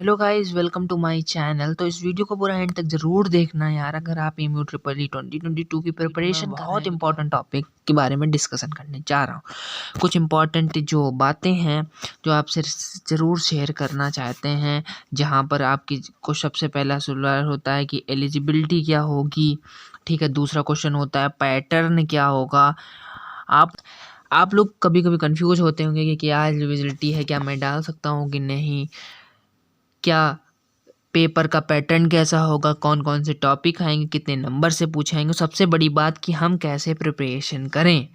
Hello guys, welcome to my channel. तो इस video को पूरा एंड तक ज़रूर देखना यार, अगर आप एमयू ट्रिपल ई 2022 की प्रिपरेशन बहुत इंपॉर्टेंट टॉपिक के बारे में डिस्कशन करने जा रहा हूँ। कुछ इंपॉर्टेंट जो बातें हैं जो आपसे ज़रूर शेयर करना चाहते हैं, जहाँ पर आपकी को सबसे पहला सवाल होता है कि एलिजिबिलिटी क्या होगी। ठीक है, दूसरा क्वेश्चन होता है पैटर्न क्या होगा। आप आप लोग कभी कभी कंफ्यूज होते होंगे कि क्या एलिजिबिलिटी है, क्या मैं डाल सकता हूँ कि नहीं, क्या पेपर का पैटर्न कैसा होगा, कौन कौन से टॉपिक आएंगे, कितने नंबर से पूछाएंगे। सबसे बड़ी बात कि हम कैसे प्रिपरेशन करें,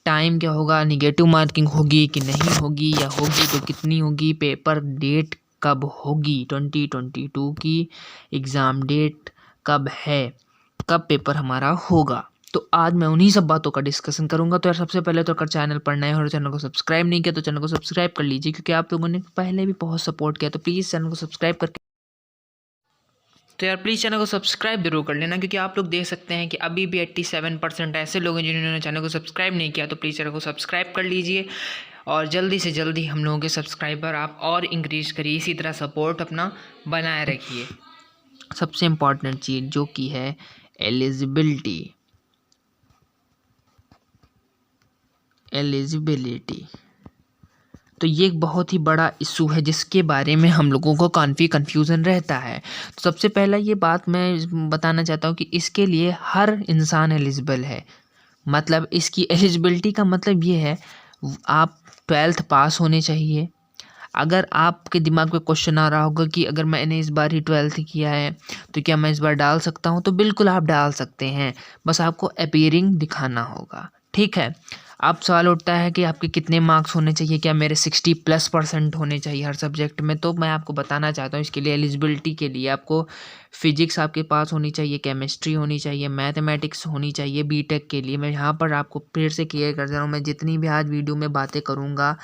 टाइम क्या होगा, निगेटिव मार्किंग होगी कि नहीं होगी, या होगी तो कितनी होगी, पेपर डेट कब होगी, 2022 की एग्ज़ाम डेट कब है, कब पेपर हमारा होगा। तो आज मैं उन्हीं सब बातों का डिस्कशन करूंगा। तो यार सबसे पहले तो अगर चैनल पर नए हो और चैनल को सब्सक्राइब नहीं किया तो चैनल को सब्सक्राइब कर लीजिए, क्योंकि आप लोगों ने पहले भी बहुत सपोर्ट किया। तो प्लीज़ चैनल को सब्सक्राइब करके तो यार प्लीज़ चैनल को सब्सक्राइब जरूर कर लेना, क्योंकि आप लोग देख सकते हैं कि अभी भी 87% ऐसे लोग हैं जिन्होंने चैनल को सब्सक्राइब नहीं किया। तो प्लीज़ चैनल को सब्सक्राइब कर लीजिए और जल्दी से जल्दी हम लोगों के सब्सक्राइबर आप और इंक्रीज़ करिए, इसी तरह सपोर्ट अपना बनाए रखिए। सबसे इम्पॉर्टेंट चीज़ जो कि है एलिजिबिलिटी, तो ये एक बहुत ही बड़ा इशू है जिसके बारे में हम लोगों को काफ़ी कन्फ्यूज़न रहता है। तो सबसे पहला ये बात मैं बताना चाहता हूँ कि इसके लिए हर इंसान एलिजिबल है। मतलब इसकी एलिजिबिलिटी का मतलब ये है, आप 12th पास होने चाहिए। अगर आपके दिमाग में क्वेश्चन आ रहा होगा कि अगर मैंने इस बार ही 12th किया है तो क्या मैं इस बार डाल सकता हूँ, तो बिल्कुल आप डाल सकते हैं, बस आपको अपीयरिंग दिखाना होगा। ठीक है, अब सवाल उठता है कि आपके कितने मार्क्स होने चाहिए, क्या मेरे 60+ % होने चाहिए हर सब्जेक्ट में। तो मैं आपको बताना चाहता हूँ इसके लिए एलिजिबिलिटी के लिए आपको फिजिक्स आपके पास होनी चाहिए, केमिस्ट्री होनी चाहिए, मैथमेटिक्स होनी चाहिए बीटेक के लिए। मैं यहाँ पर आपको फिर से क्लियर कर दे रहा हूँ, मैं जितनी भी आज वीडियो में बातें करूँगा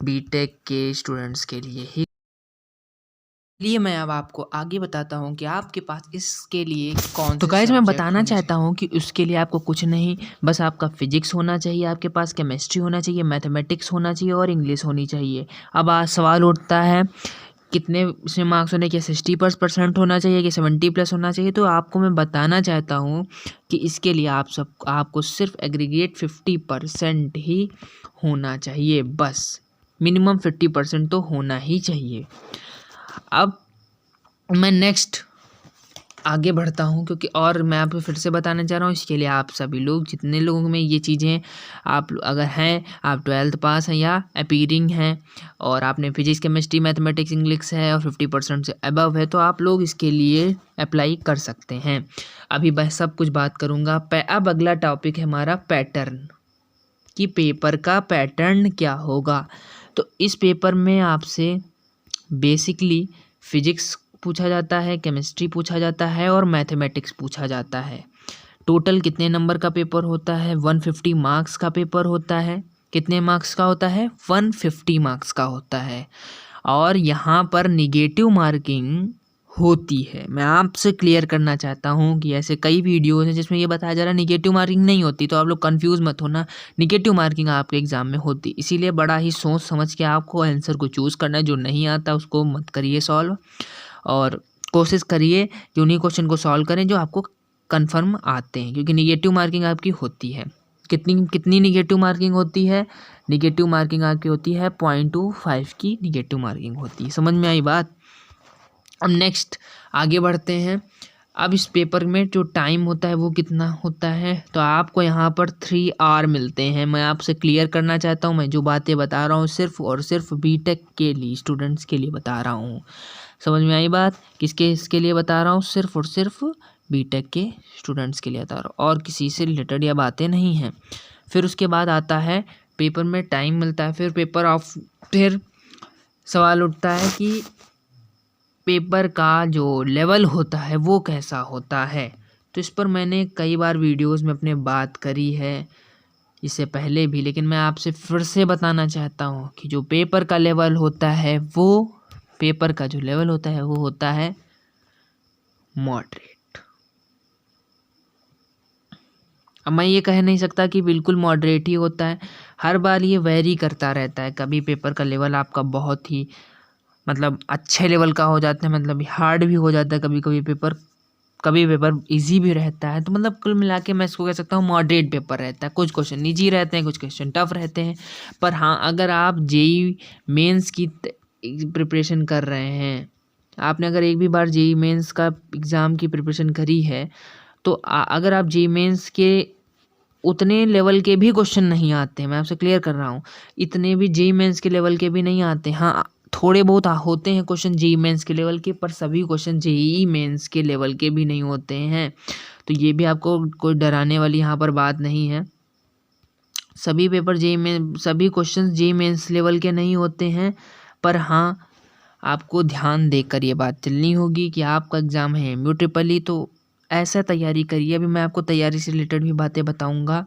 बीटेक के स्टूडेंट्स के लिए ही। लिए मैं अब आपको आगे बताता हूँ कि आपके पास इसके लिए कौन तो गाइज मैं बताना चाहता हूँ कि उसके लिए आपको कुछ नहीं, बस आपका फिजिक्स होना चाहिए, आपके पास केमिस्ट्री होना चाहिए, मैथमेटिक्स होना चाहिए और इंग्लिश होनी चाहिए। अब आज सवाल उठता है कितने इसमें मार्क्स होने के, 60% होना चाहिए कि 70+ होना चाहिए। तो आपको मैं बताना चाहता हूँ कि इसके लिए आपको सिर्फ एग्रीगेट 50% ही होना चाहिए, बस मिनिमम 50% तो होना ही चाहिए। अब मैं नेक्स्ट आगे बढ़ता हूँ, क्योंकि और मैं आपको फिर से बताना चाह रहा हूँ इसके लिए आप सभी लोग, जितने लोगों में ये चीज़ें आप अगर हैं, आप 12th पास हैं या अपीयरिंग हैं और आपने फिजिक्स केमिस्ट्री मैथमेटिक्स इंग्लिश है और 50% से अबव है, तो आप लोग इसके लिए अप्लाई कर सकते हैं। अभी मैं सब कुछ बात करूँगा। अब अगला टॉपिक है हमारा पैटर्न, कि पेपर का पैटर्न क्या होगा। तो इस पेपर में आपसे बेसिकली फिजिक्स पूछा जाता है, केमिस्ट्री पूछा जाता है और मैथमेटिक्स पूछा जाता है। टोटल कितने नंबर का पेपर होता है, 150 मार्क्स का पेपर होता है। कितने मार्क्स का होता है, 150 मार्क्स का होता है। और यहाँ पर निगेटिव मार्किंग होती है। मैं आपसे क्लियर करना चाहता हूँ कि ऐसे कई वीडियोज़ हैं जिसमें ये बताया जा रहा है निगेटिव मार्किंग नहीं होती, तो आप लोग कंफ्यूज मत होना, निगेटिव मार्किंग आपके एग्ज़ाम में होती। इसीलिए बड़ा ही सोच समझ के आपको आंसर को चूज़ करना है, जो नहीं आता उसको मत करिए सॉल्व, और कोशिश करिए कि उन्हीं क्वेश्चन को सॉल्व करें जो आपको कन्फर्म आते हैं, क्योंकि निगेटिव मार्किंग आपकी होती है। कितनी कितनी निगेटिव मार्किंग होती है, निगेटिव मार्किंग आपकी होती है 0.25 की निगेटिव मार्किंग होती है। समझ में आई बात। अब नेक्स्ट आगे बढ़ते हैं। अब इस पेपर में जो टाइम होता है वो कितना होता है, तो आपको यहाँ पर 3 आवर मिलते हैं। मैं आपसे क्लियर करना चाहता हूँ, मैं जो बातें बता रहा हूँ सिर्फ और सिर्फ बीटेक के लिए स्टूडेंट्स के लिए बता रहा हूँ। समझ में आई बात, किसके इसके लिए बता रहा हूँ, सिर्फ और सिर्फ बीटेक के स्टूडेंट्स के लिए बता रहा हूँ, और किसी से रिलेटेड यह बातें नहीं हैं। फिर उसके बाद आता है पेपर में टाइम मिलता है, फिर सवाल उठता है कि पेपर का जो लेवल होता है वो कैसा होता है। तो इस पर मैंने कई बार वीडियोस में अपने बात करी है इससे पहले भी, लेकिन मैं आपसे फिर से बताना चाहता हूँ कि जो पेपर का लेवल होता है वो होता है मॉडरेट। अब मैं ये कह नहीं सकता कि बिल्कुल मॉडरेट ही होता है, हर बार ये वेरी करता रहता है। कभी पेपर का लेवल आपका बहुत ही मतलब अच्छे लेवल का हो जाता है, मतलब हार्ड भी हो जाता है कभी कभी पेपर, कभी पेपर इजी भी रहता है। तो मतलब कुल मिला के मैं इसको कह सकता हूँ मॉडरेट पेपर रहता है। कुछ क्वेश्चन इजी रहते हैं, कुछ क्वेश्चन टफ रहते हैं। पर हाँ, अगर आप जेई मेंस की प्रिपरेशन कर रहे हैं, आपने अगर एक भी बार जेई मेंस का एग्ज़ाम की प्रिपरेशन करी है, तो अगर आप जेई मेंस के उतने लेवल के भी क्वेश्चन नहीं आते हैं, मैं आपसे क्लियर कर रहा हूँ, इतने भी जेई मेंस के लेवल के भी नहीं आते। हाँ, थोड़े बहुत होते हैं क्वेश्चन जेई मेंस के लेवल के, पर सभी क्वेश्चन जेई मेंस के लेवल के भी नहीं होते हैं। तो ये भी आपको कोई डराने वाली यहाँ पर बात नहीं है। सभी पेपर जेई में सभी क्वेश्चन जेई मेंस लेवल के नहीं होते हैं। पर हाँ, आपको ध्यान देकर ये बात चलनी होगी कि आपका एग्ज़ाम है MU ट्रिपल ई, तो ऐसा तैयारी करिए। अभी मैं आपको तैयारी से रिलेटेड भी बातें बताऊंगा,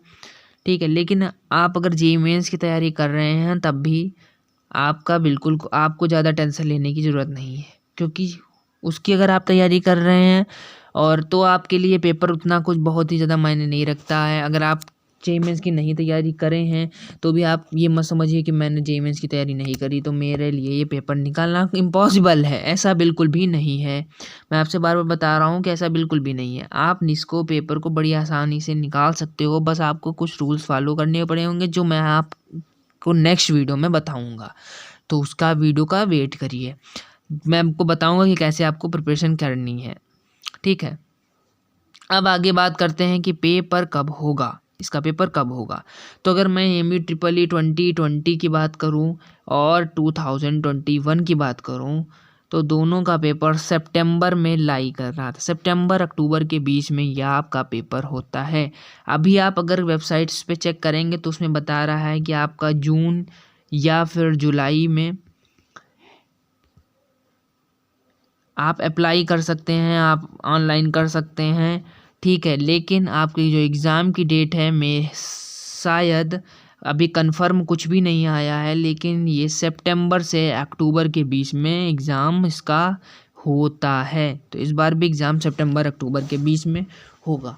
ठीक है। लेकिन आप अगर जेई मेंस की तैयारी कर रहे हैं तब भी आपको ज़्यादा टेंशन लेने की ज़रूरत नहीं है, क्योंकि उसकी अगर आप तैयारी कर रहे हैं और तो आपके लिए पेपर उतना कुछ बहुत ही ज़्यादा मायने नहीं रखता है। अगर आप जेई मेंस की नहीं तैयारी करें हैं तो भी आप ये मत समझिए कि मैंने जेई मेंस की तैयारी नहीं करी तो मेरे लिए ये पेपर निकालना इम्पॉसिबल है। ऐसा बिल्कुल भी नहीं है। मैं आपसे बार बार बता रहा हूँ कि ऐसा बिल्कुल भी नहीं है। आप इसको पेपर को बड़ी आसानी से निकाल सकते हो, बस आपको कुछ रूल्स फॉलो करने पड़े होंगे जो मैं आपको नेक्स्ट वीडियो में बताऊँगा। तो उसका वीडियो का वेट करिए, मैं आपको बताऊँगा कि कैसे आपको प्रिपरेशन करनी है, ठीक है। अब आगे बात करते हैं कि पेपर कब होगा, इसका पेपर कब होगा। तो अगर मैं MU ट्रिपल ई 2020 की बात करूं और 2021 की बात करूं, तो दोनों का पेपर सितंबर में लाई कर रहा था। सितंबर अक्टूबर के बीच में यह आपका पेपर होता है। अभी आप अगर वेबसाइट्स पे चेक करेंगे तो उसमें बता रहा है कि आपका जून या फिर जुलाई में आप अप्लाई कर सकते हैं, आप ऑनलाइन कर सकते हैं, ठीक है। लेकिन आपकी जो एग्ज़ाम की डेट है मैं शायद अभी कंफर्म कुछ भी नहीं आया है, लेकिन ये सितंबर से अक्टूबर के बीच में एग्ज़ाम इसका होता है। तो इस बार भी एग्ज़ाम सितंबर अक्टूबर के बीच में होगा,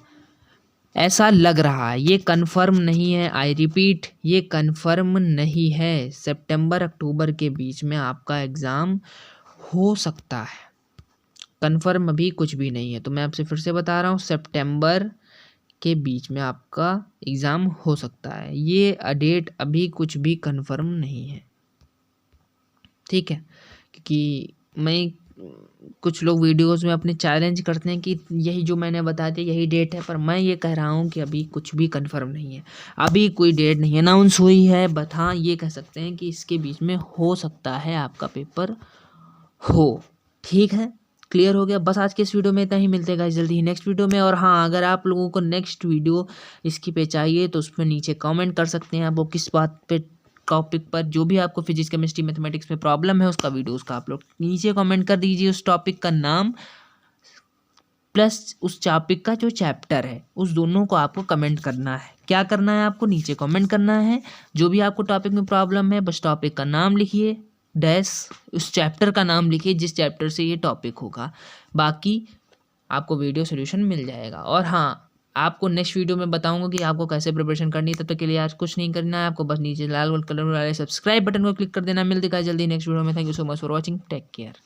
ऐसा लग रहा है। ये कंफर्म नहीं है, आई रिपीट, ये कंफर्म नहीं है। सितंबर अक्टूबर के बीच में आपका एग्ज़ाम हो सकता है, कन्फर्म अभी कुछ भी नहीं है। तो मैं आपसे फिर से बता रहा हूँ, सितंबर के बीच में आपका एग्ज़ाम हो सकता है। ये डेट अभी कुछ भी कन्फर्म नहीं है, ठीक है। क्योंकि मैं कुछ लोग वीडियोस में अपने चैलेंज करते हैं कि यही जो मैंने बता दिया यही डेट है, पर मैं ये कह रहा हूँ कि अभी कुछ भी कंफर्म नहीं है, अभी कोई डेट नहीं अनाउंस हुई है। बट हाँ, ये कह सकते हैं कि इसके बीच में हो सकता है आपका पेपर हो, ठीक है। क्लियर हो गया। बस आज के इस वीडियो में इतना ही, मिलते हैं गाइस जल्दी ही नेक्स्ट वीडियो में। और हाँ, अगर आप लोगों को नेक्स्ट वीडियो इसकी पे चाहिए तो उसमें नीचे कमेंट कर सकते हैं, आपको किस बात पे टॉपिक पर जो भी आपको फिजिक्स केमिस्ट्री मैथमेटिक्स में प्रॉब्लम है उसका वीडियो उसका आप लोग नीचे कमेंट कर दीजिए, उस टॉपिक का नाम प्लस उस टॉपिक का जो चैप्टर है, उस दोनों को आपको कमेंट करना है। क्या करना है, आपको नीचे कमेंट करना है जो भी आपको टॉपिक में प्रॉब्लम है, बस टॉपिक का नाम लिखिए, डैश उस चैप्टर का नाम लिखिए जिस चैप्टर से ये टॉपिक होगा, बाकी आपको वीडियो सोल्यूशन मिल जाएगा। और हाँ, आपको नेक्स्ट वीडियो में बताऊंगा कि आपको कैसे प्रिपरेशन करनी है। तब तक के लिए आज कुछ नहीं करना है, आपको बस नीचे लाल कलर वाले सब्सक्राइब बटन को क्लिक कर देना। मिलते हैं जल्दी नेक्स्ट वीडियो में। Thank you so much for watching, take care.